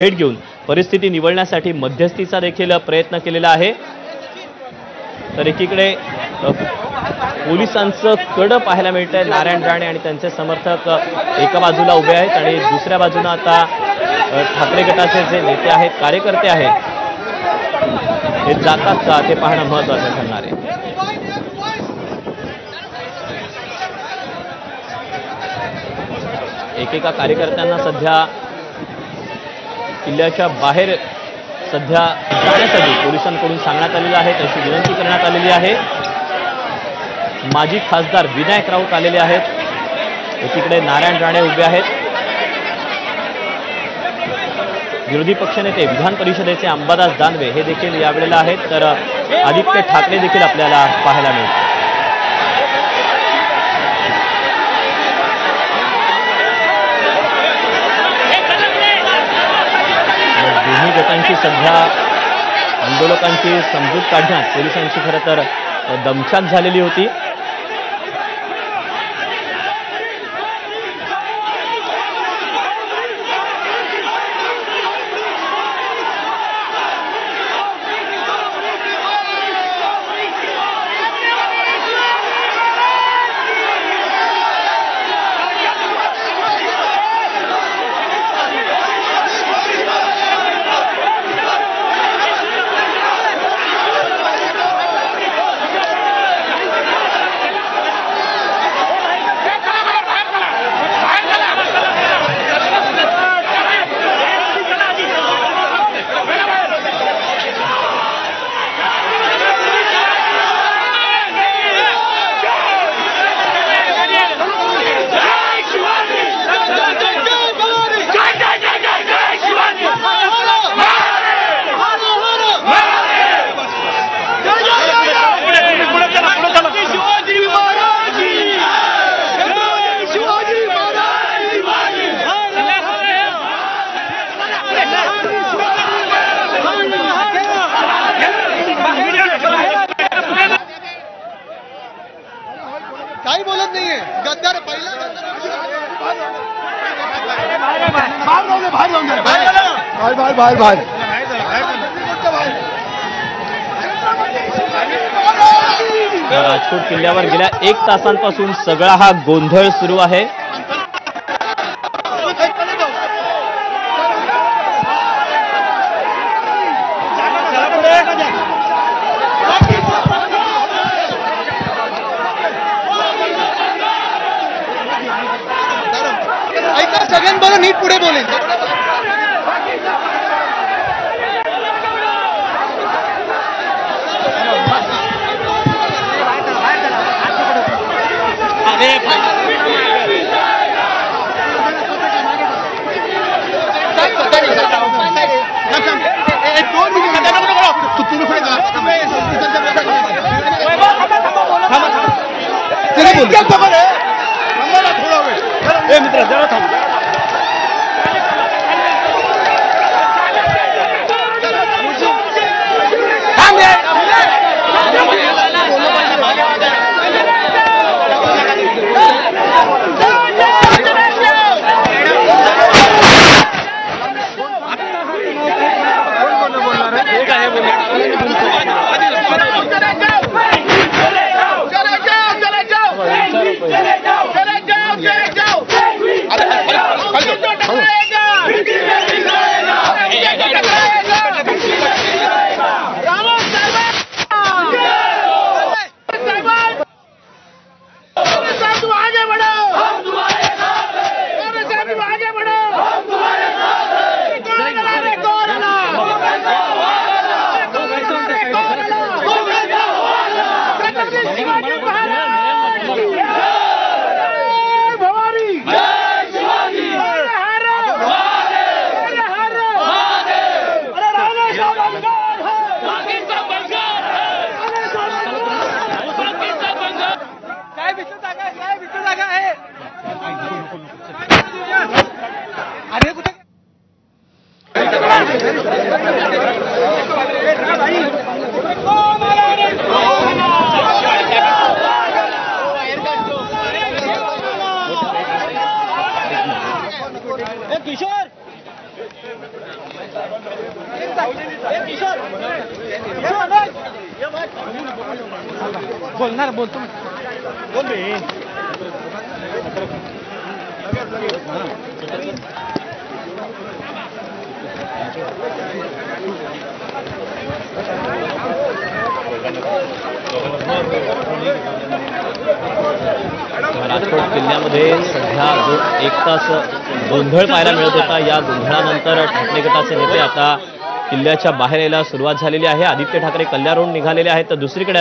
भेट घेऊन परिस्थिती निवळण्यासाठी मध्यस्थीचा देखील प्रयत्न केलेला आहे। तर एकीकडे पोलिसांचं कड पाहायला मिळतंय। नारायण राणे आणि त्यांचे समर्थक एका बाजूला उभे आहेत आणि दुसऱ्या बाजूने आता ठाकरे गटाचे जे नेते आहेत, कार्यकर्ते आहेत, हे जातात का ते पाहणं महत्त्वाचं ठरणार आहे। एकेका कार्यकर्त्यांना सध्या किल्ल्याच्या बाहेर सध्या जाण्यासाठी पोलिसांकडून सांगण्यात आलेलं आहे, तशी विनंती करण्यात आलेली आहे। माजी खासदार विनायक राऊत आलेले आहेत, एकीकडे नारायण राणे उभे आहेत। विरोधी पक्षनेते विधान परिषदेचे अंबादास दानवे हे देखील यावेळेला आहेत, तर आदित्य ठाकरे देखील आपल्याला पाहायला मिळतात। दोन्ही गटांची सध्या आंदोलकांची समजूत काढण्यात पोलिसांची खरं तर दमछाक झालेली होती। काही बोलत नाहीये गद्दार पहिला बाहेर राजकोट किल्ल्यावर गेल्या 1 तासांपासून सगळा हा गोंधळ सुरू आहे। सगळ्यांबरोबर नीट पुढे बोलेल। मित्र जरा थांब। किशोर बोलणार बोलतो बोल रे. राजकोट किल्ल्यामध्ये सध्या जो एक तास गोंधळ पाहायला मिळत होता. या गोंधळानंतर ठाकरे गटाचे नेते आता किल्ल्याच्या बाहेर यायला सुरुवात झालेली आहे. आदित्य ठाकरे कल्याणहून निघालेले आहेत तर दुसरीकडे